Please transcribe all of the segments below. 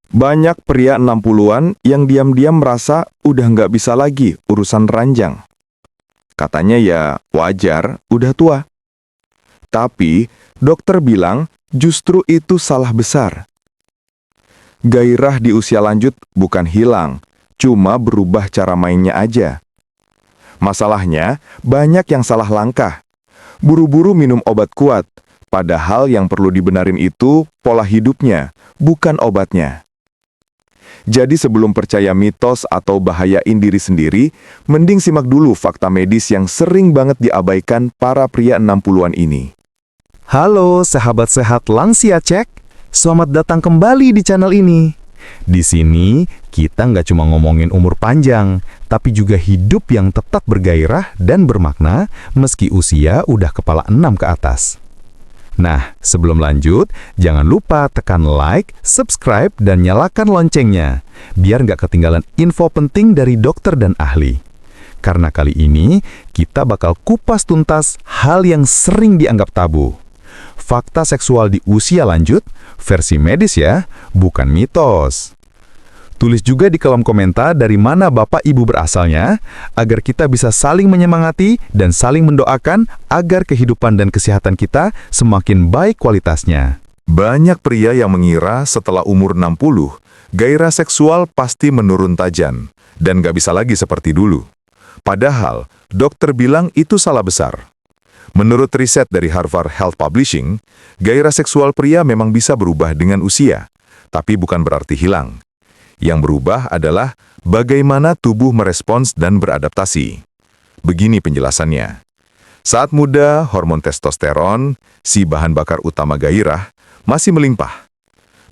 Banyak pria 60-an yang diam-diam merasa udah nggak bisa lagi urusan ranjang. Katanya ya wajar, udah tua. Tapi dokter bilang justru itu salah besar. Gairah di usia lanjut bukan hilang, cuma berubah cara mainnya aja. Masalahnya, banyak yang salah langkah. Buru-buru minum obat kuat, padahal yang perlu dibenarin itu pola hidupnya, bukan obatnya. Jadi sebelum percaya mitos atau bahayain diri sendiri, mending simak dulu fakta medis yang sering banget diabaikan para pria 60-an ini. Halo sahabat sehat lansia cek, selamat datang kembali di channel ini. Di sini kita nggak cuma ngomongin umur panjang, tapi juga hidup yang tetap bergairah dan bermakna meski usia udah kepala 6 ke atas. Nah, sebelum lanjut, jangan lupa tekan like, subscribe, dan nyalakan loncengnya, biar nggak ketinggalan info penting dari dokter dan ahli. Karena kali ini, kita bakal kupas tuntas hal yang sering dianggap tabu. Fakta seksual di usia lanjut, versi medis ya, bukan mitos. Tulis juga di kolom komentar dari mana Bapak Ibu berasalnya, agar kita bisa saling menyemangati dan saling mendoakan agar kehidupan dan kesehatan kita semakin baik kualitasnya. Banyak pria yang mengira setelah umur 60, gairah seksual pasti menurun tajam dan nggak bisa lagi seperti dulu. Padahal, dokter bilang itu salah besar. Menurut riset dari Harvard Health Publishing, gairah seksual pria memang bisa berubah dengan usia, tapi bukan berarti hilang. Yang berubah adalah bagaimana tubuh merespons dan beradaptasi. Begini penjelasannya. Saat muda, hormon testosteron, si bahan bakar utama gairah, masih melimpah.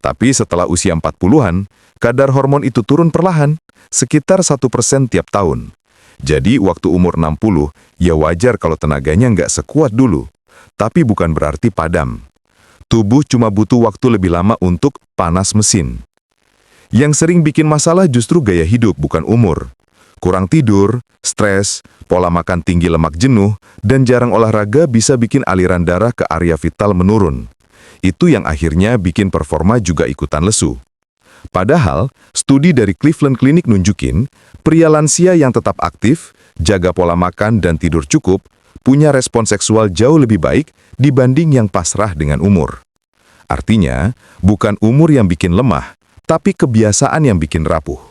Tapi setelah usia 40-an, kadar hormon itu turun perlahan, sekitar 1% tiap tahun. Jadi waktu umur 60, ya wajar kalau tenaganya nggak sekuat dulu. Tapi bukan berarti padam. Tubuh cuma butuh waktu lebih lama untuk panas mesin. Yang sering bikin masalah justru gaya hidup, bukan umur. Kurang tidur, stres, pola makan tinggi lemak jenuh, dan jarang olahraga bisa bikin aliran darah ke area vital menurun. Itu yang akhirnya bikin performa juga ikutan lesu. Padahal, studi dari Cleveland Clinic nunjukin, pria lansia yang tetap aktif, jaga pola makan dan tidur cukup, punya respon seksual jauh lebih baik dibanding yang pasrah dengan umur. Artinya, bukan umur yang bikin lemah, tapi kebiasaan yang bikin rapuh.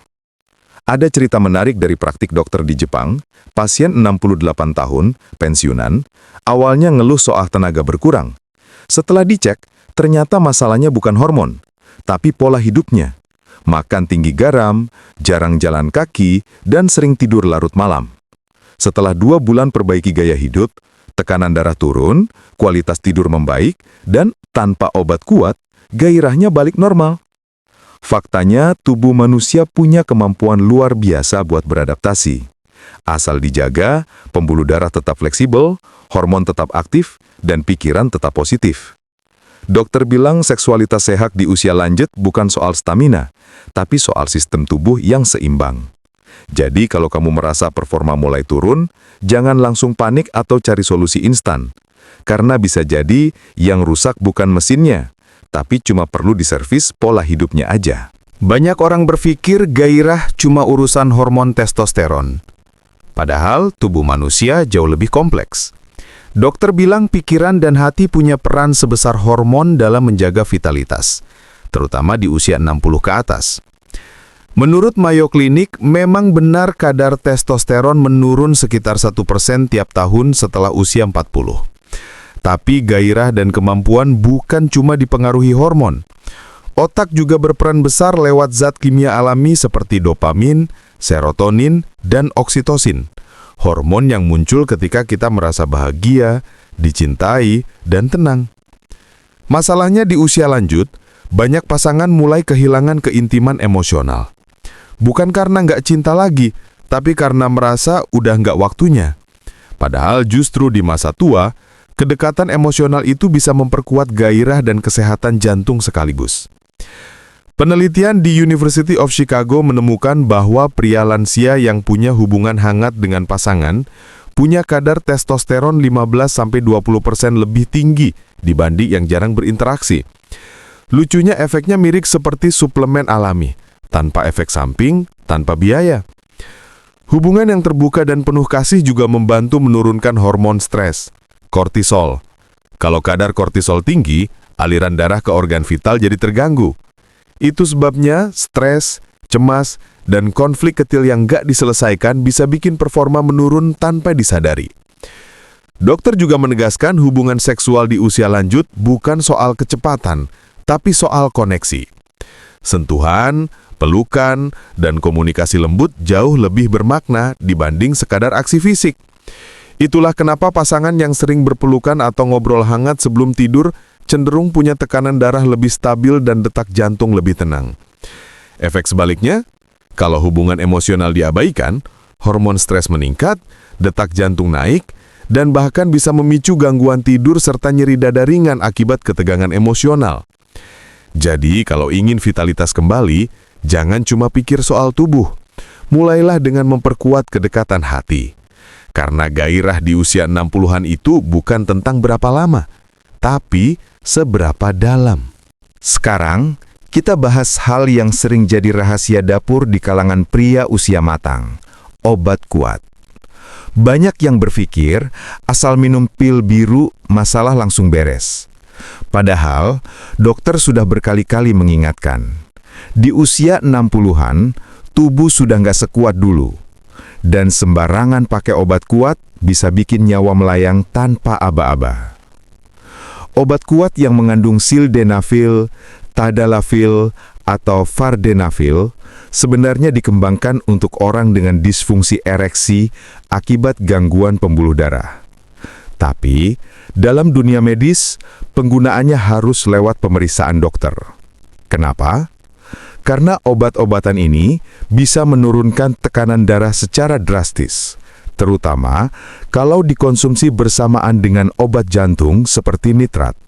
Ada cerita menarik dari praktik dokter di Jepang, pasien 68 tahun, pensiunan, awalnya ngeluh soal tenaga berkurang. Setelah dicek, ternyata masalahnya bukan hormon, tapi pola hidupnya. Makan tinggi garam, jarang jalan kaki, dan sering tidur larut malam. Setelah 2 bulan perbaiki gaya hidup, tekanan darah turun, kualitas tidur membaik, dan tanpa obat kuat, gairahnya balik normal. Faktanya, tubuh manusia punya kemampuan luar biasa buat beradaptasi. Asal dijaga, pembuluh darah tetap fleksibel, hormon tetap aktif, dan pikiran tetap positif. Dokter bilang seksualitas sehat di usia lanjut bukan soal stamina, tapi soal sistem tubuh yang seimbang. Jadi kalau kamu merasa performa mulai turun, jangan langsung panik atau cari solusi instan. Karena bisa jadi yang rusak bukan mesinnya, tapi cuma perlu diservis pola hidupnya aja. Banyak orang berpikir gairah cuma urusan hormon testosteron. Padahal tubuh manusia jauh lebih kompleks. Dokter bilang pikiran dan hati punya peran sebesar hormon dalam menjaga vitalitas, terutama di usia 60 ke atas. Menurut Mayo Clinic, memang benar kadar testosteron menurun sekitar 1% tiap tahun setelah usia 40. Tapi gairah dan kemampuan bukan cuma dipengaruhi hormon. Otak juga berperan besar lewat zat kimia alami seperti dopamin, serotonin, dan oksitosin. Hormon yang muncul ketika kita merasa bahagia, dicintai, dan tenang. Masalahnya di usia lanjut, banyak pasangan mulai kehilangan keintiman emosional. Bukan karena nggak cinta lagi, tapi karena merasa udah nggak waktunya. Padahal justru di masa tua, kedekatan emosional itu bisa memperkuat gairah dan kesehatan jantung sekaligus. Penelitian di University of Chicago menemukan bahwa pria lansia yang punya hubungan hangat dengan pasangan punya kadar testosteron 15-20% lebih tinggi dibanding yang jarang berinteraksi. Lucunya efeknya mirip seperti suplemen alami, tanpa efek samping, tanpa biaya. Hubungan yang terbuka dan penuh kasih juga membantu menurunkan hormon stres, kortisol. Kalau kadar kortisol tinggi, aliran darah ke organ vital jadi terganggu. Itu sebabnya stres, cemas, dan konflik kecil yang gak diselesaikan bisa bikin performa menurun tanpa disadari. Dokter juga menegaskan hubungan seksual di usia lanjut bukan soal kecepatan, tapi soal koneksi. Sentuhan, pelukan, dan komunikasi lembut jauh lebih bermakna dibanding sekadar aksi fisik. Itulah kenapa pasangan yang sering berpelukan atau ngobrol hangat sebelum tidur cenderung punya tekanan darah lebih stabil dan detak jantung lebih tenang. Efek sebaliknya, kalau hubungan emosional diabaikan, hormon stres meningkat, detak jantung naik, dan bahkan bisa memicu gangguan tidur serta nyeri dada ringan akibat ketegangan emosional. Jadi, kalau ingin vitalitas kembali, jangan cuma pikir soal tubuh. Mulailah dengan memperkuat kedekatan hati. Karena gairah di usia 60-an itu bukan tentang berapa lama, tapi seberapa dalam. Sekarang, kita bahas hal yang sering jadi rahasia dapur di kalangan pria usia matang, obat kuat. Banyak yang berpikir, asal minum pil biru, masalah langsung beres. Padahal, dokter sudah berkali-kali mengingatkan, di usia 60-an, tubuh sudah nggak sekuat dulu. Dan sembarangan pakai obat kuat bisa bikin nyawa melayang tanpa aba-aba. Obat kuat yang mengandung sildenafil, tadalafil, atau vardenafil sebenarnya dikembangkan untuk orang dengan disfungsi ereksi akibat gangguan pembuluh darah. Tapi, dalam dunia medis, penggunaannya harus lewat pemeriksaan dokter. Kenapa? Karena obat-obatan ini bisa menurunkan tekanan darah secara drastis, terutama kalau dikonsumsi bersamaan dengan obat jantung seperti nitrat.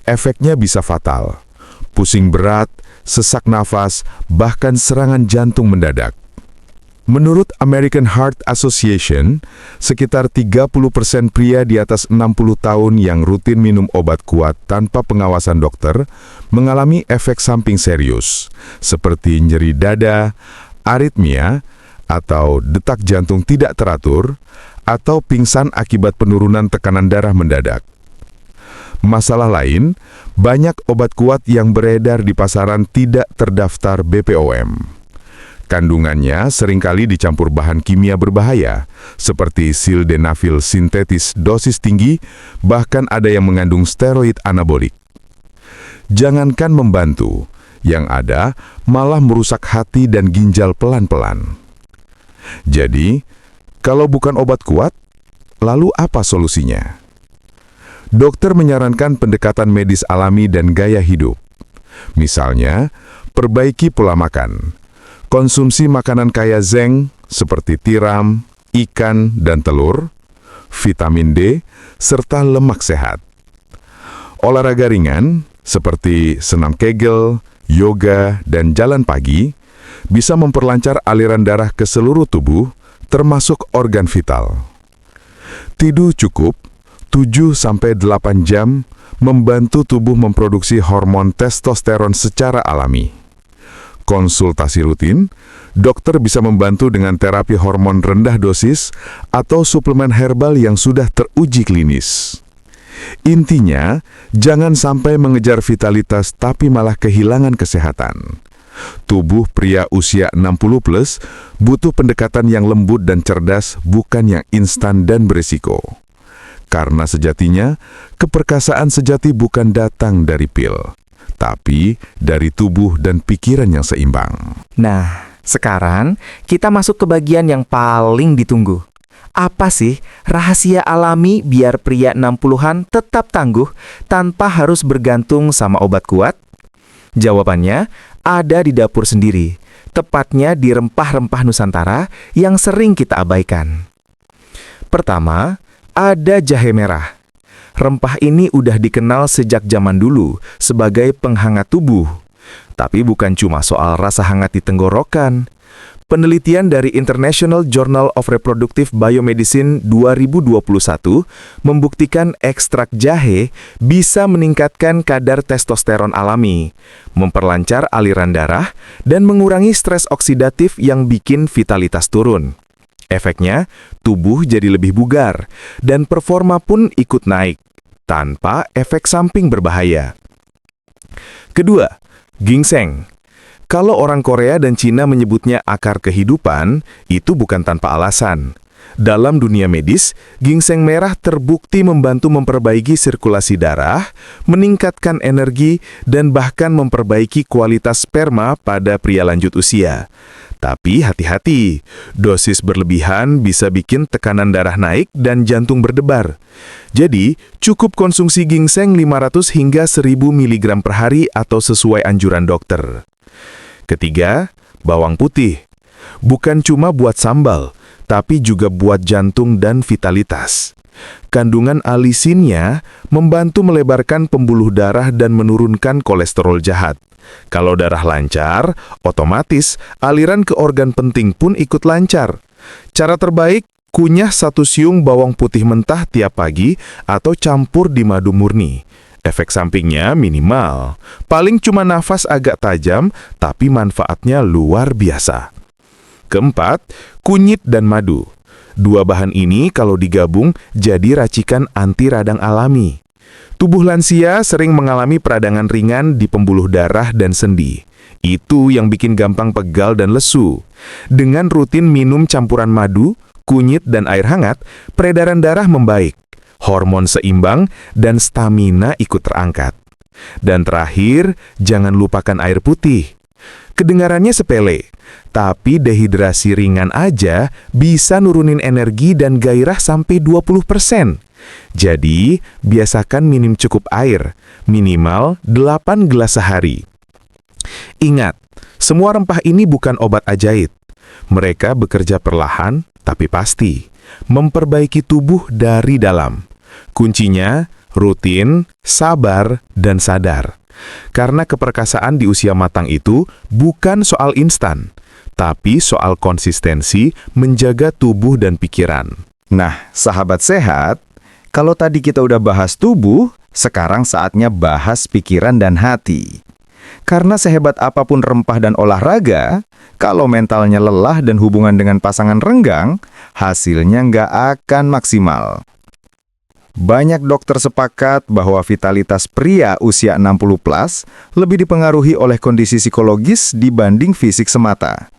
Efeknya bisa fatal, pusing berat, sesak nafas, bahkan serangan jantung mendadak. Menurut American Heart Association, sekitar 30% pria di atas 60 tahun yang rutin minum obat kuat tanpa pengawasan dokter mengalami efek samping serius, seperti nyeri dada, aritmia, atau detak jantung tidak teratur, atau pingsan akibat penurunan tekanan darah mendadak. Masalah lain, banyak obat kuat yang beredar di pasaran tidak terdaftar BPOM. Kandungannya seringkali dicampur bahan kimia berbahaya, seperti sildenafil sintetis dosis tinggi, bahkan ada yang mengandung steroid anabolik. Jangankan membantu, yang ada malah merusak hati dan ginjal pelan-pelan. Jadi, kalau bukan obat kuat, lalu apa solusinya? Dokter menyarankan pendekatan medis alami dan gaya hidup. Misalnya, perbaiki pola makan. Konsumsi makanan kaya zinc seperti tiram, ikan, dan telur, vitamin D, serta lemak sehat. Olahraga ringan seperti senam kegel, yoga, dan jalan pagi bisa memperlancar aliran darah ke seluruh tubuh, termasuk organ vital. Tidur cukup 7-8 jam membantu tubuh memproduksi hormon testosteron secara alami. Konsultasi rutin, dokter bisa membantu dengan terapi hormon rendah dosis atau suplemen herbal yang sudah teruji klinis. Intinya, jangan sampai mengejar vitalitas tapi malah kehilangan kesehatan. Tubuh pria usia 60+ butuh pendekatan yang lembut dan cerdas, bukan yang instan dan berisiko. Karena sejatinya, keperkasaan sejati bukan datang dari pil, tapi dari tubuh dan pikiran yang seimbang. Nah, sekarang kita masuk ke bagian yang paling ditunggu. Apa sih rahasia alami biar pria 60-an tetap tangguh tanpa harus bergantung sama obat kuat? Jawabannya ada di dapur sendiri, tepatnya di rempah-rempah Nusantara yang sering kita abaikan. Pertama, ada jahe merah. Rempah ini udah dikenal sejak zaman dulu sebagai penghangat tubuh. Tapi bukan cuma soal rasa hangat di tenggorokan. Penelitian dari International Journal of Reproductive Biomedicine 2021 membuktikan ekstrak jahe bisa meningkatkan kadar testosteron alami, memperlancar aliran darah, dan mengurangi stres oksidatif yang bikin vitalitas turun. Efeknya, tubuh jadi lebih bugar, dan performa pun ikut naik, tanpa efek samping berbahaya. Kedua, ginseng. Kalau orang Korea dan Cina menyebutnya akar kehidupan, itu bukan tanpa alasan. Dalam dunia medis, ginseng merah terbukti membantu memperbaiki sirkulasi darah, meningkatkan energi, dan bahkan memperbaiki kualitas sperma pada pria lanjut usia. Tapi hati-hati, dosis berlebihan bisa bikin tekanan darah naik dan jantung berdebar. Jadi, cukup konsumsi ginseng 500 hingga 1000 mg per hari atau sesuai anjuran dokter. Ketiga, bawang putih. Bukan cuma buat sambal, tapi juga buat jantung dan vitalitas. Kandungan alisinnya membantu melebarkan pembuluh darah dan menurunkan kolesterol jahat. Kalau darah lancar, otomatis aliran ke organ penting pun ikut lancar. Cara terbaik, kunyah 1 siung bawang putih mentah tiap pagi atau campur di madu murni. Efek sampingnya minimal, paling cuma nafas agak tajam, tapi manfaatnya luar biasa. Keempat, kunyit dan madu. Dua bahan ini kalau digabung jadi racikan anti radang alami. Tubuh lansia sering mengalami peradangan ringan di pembuluh darah dan sendi. Itu yang bikin gampang pegal dan lesu. Dengan rutin minum campuran madu, kunyit, dan air hangat, peredaran darah membaik. Hormon seimbang, dan stamina ikut terangkat. Dan terakhir, jangan lupakan air putih. Kedengarannya sepele, tapi dehidrasi ringan aja bisa nurunin energi dan gairah sampai 20%. Jadi, biasakan minum cukup air, minimal 8 gelas sehari. Ingat, semua rempah ini bukan obat ajaib. Mereka bekerja perlahan, tapi pasti, memperbaiki tubuh dari dalam. Kuncinya, rutin, sabar, dan sadar. Karena keperkasaan di usia matang itu bukan soal instan, tapi soal konsistensi menjaga tubuh dan pikiran. Nah, sahabat sehat, kalau tadi kita udah bahas tubuh, sekarang saatnya bahas pikiran dan hati. Karena sehebat apapun rempah dan olahraga, kalau mentalnya lelah dan hubungan dengan pasangan renggang, hasilnya nggak akan maksimal. Banyak dokter sepakat bahwa vitalitas pria usia 60+ lebih dipengaruhi oleh kondisi psikologis dibanding fisik semata.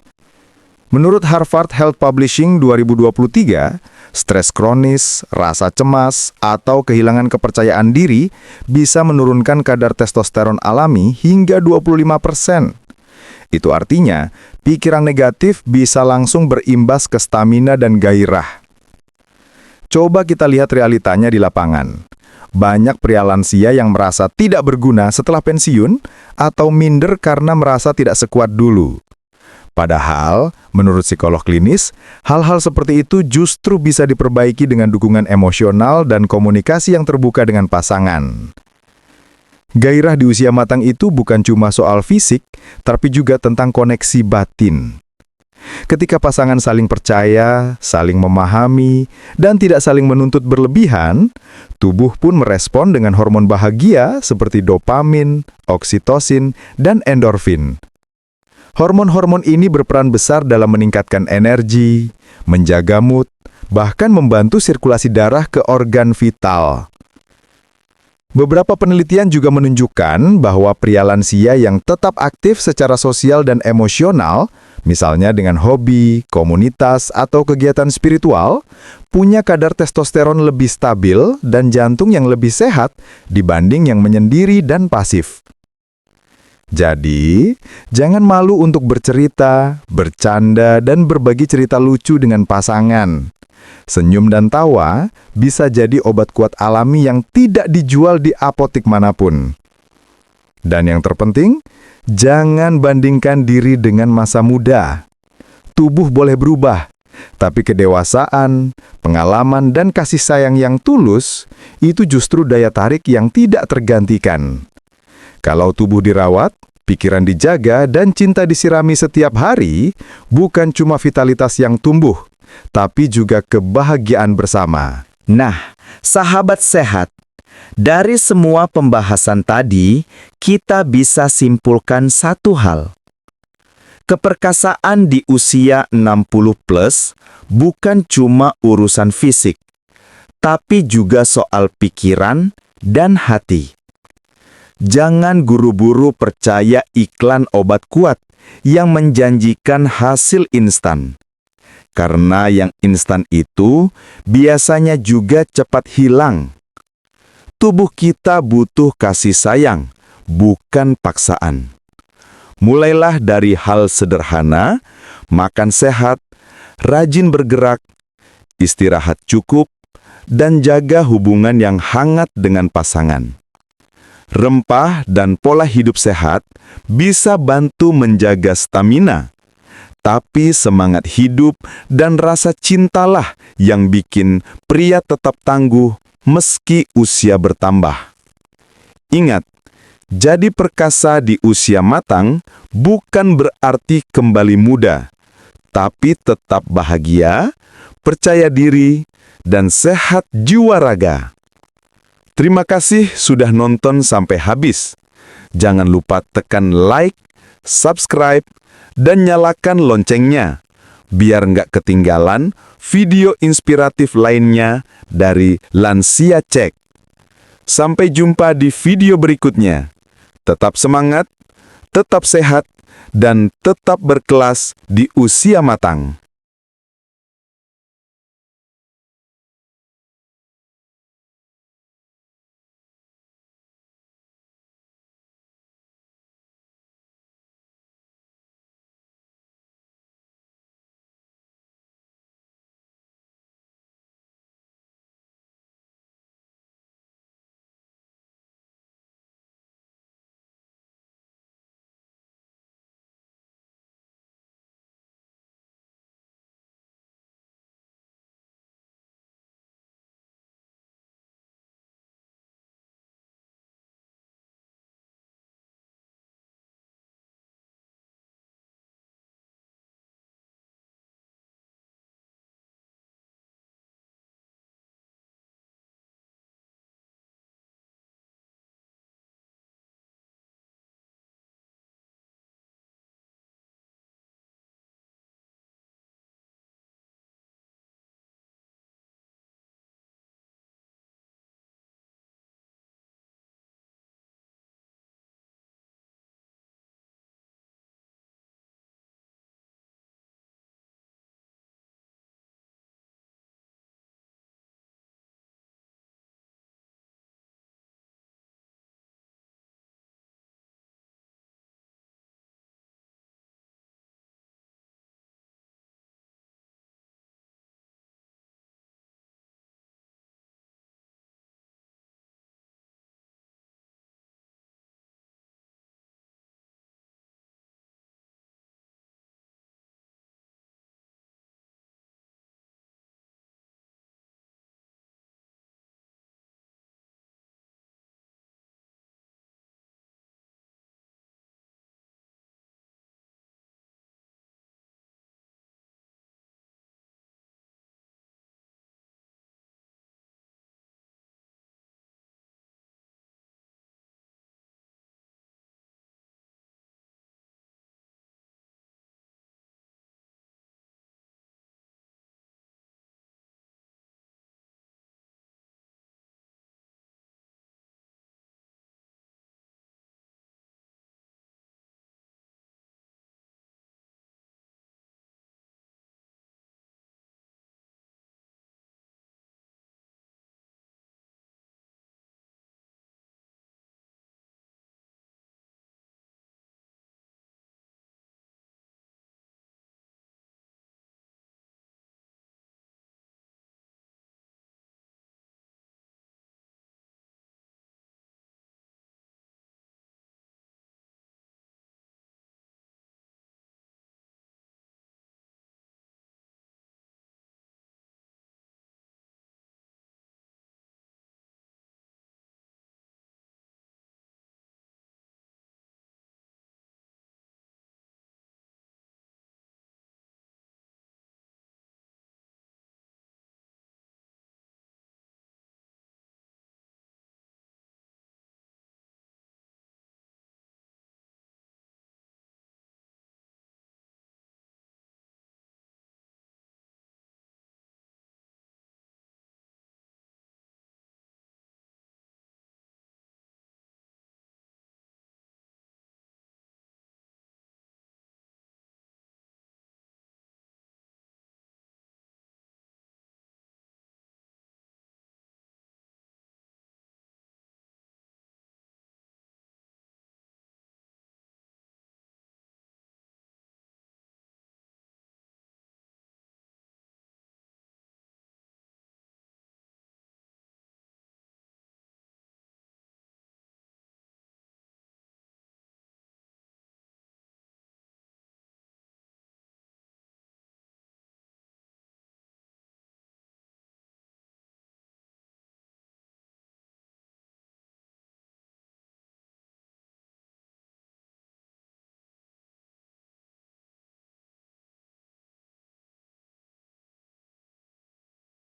Menurut Harvard Health Publishing 2023, stres kronis, rasa cemas, atau kehilangan kepercayaan diri bisa menurunkan kadar testosteron alami hingga 25%. Itu artinya, pikiran negatif bisa langsung berimbas ke stamina dan gairah. Coba kita lihat realitanya di lapangan. Banyak pria lansia yang merasa tidak berguna setelah pensiun atau minder karena merasa tidak sekuat dulu. Padahal, menurut psikolog klinis, hal-hal seperti itu justru bisa diperbaiki dengan dukungan emosional dan komunikasi yang terbuka dengan pasangan. Gairah di usia matang itu bukan cuma soal fisik, tapi juga tentang koneksi batin. Ketika pasangan saling percaya, saling memahami, dan tidak saling menuntut berlebihan, tubuh pun merespon dengan hormon bahagia seperti dopamin, oksitosin, dan endorfin. Hormon-hormon ini berperan besar dalam meningkatkan energi, menjaga mood, bahkan membantu sirkulasi darah ke organ vital. Beberapa penelitian juga menunjukkan bahwa pria lansia yang tetap aktif secara sosial dan emosional, misalnya dengan hobi, komunitas, atau kegiatan spiritual, punya kadar testosteron lebih stabil dan jantung yang lebih sehat dibanding yang menyendiri dan pasif. Jadi, jangan malu untuk bercerita, bercanda, dan berbagi cerita lucu dengan pasangan. Senyum dan tawa bisa jadi obat kuat alami yang tidak dijual di apotik manapun. Dan yang terpenting, jangan bandingkan diri dengan masa muda. Tubuh boleh berubah, tapi kedewasaan, pengalaman, dan kasih sayang yang tulus, itu justru daya tarik yang tidak tergantikan. Kalau tubuh dirawat, pikiran dijaga dan cinta disirami setiap hari, bukan cuma vitalitas yang tumbuh, tapi juga kebahagiaan bersama. Nah, sahabat sehat, dari semua pembahasan tadi, kita bisa simpulkan satu hal. Keperkasaan di usia 60 plus bukan cuma urusan fisik, tapi juga soal pikiran dan hati. Jangan buru-buru percaya iklan obat kuat yang menjanjikan hasil instan. Karena yang instan itu biasanya juga cepat hilang. Tubuh kita butuh kasih sayang, bukan paksaan. Mulailah dari hal sederhana, makan sehat, rajin bergerak, istirahat cukup, dan jaga hubungan yang hangat dengan pasangan. Rempah dan pola hidup sehat bisa bantu menjaga stamina. Tapi semangat hidup dan rasa cintalah yang bikin pria tetap tangguh meski usia bertambah. Ingat, jadi perkasa di usia matang bukan berarti kembali muda, tapi tetap bahagia, percaya diri, dan sehat jiwa raga. Terima kasih sudah nonton sampai habis. Jangan lupa tekan like, subscribe, dan nyalakan loncengnya, biar nggak ketinggalan video inspiratif lainnya dari Lansia Cek. Sampai jumpa di video berikutnya. Tetap semangat, tetap sehat, dan tetap berkelas di usia matang.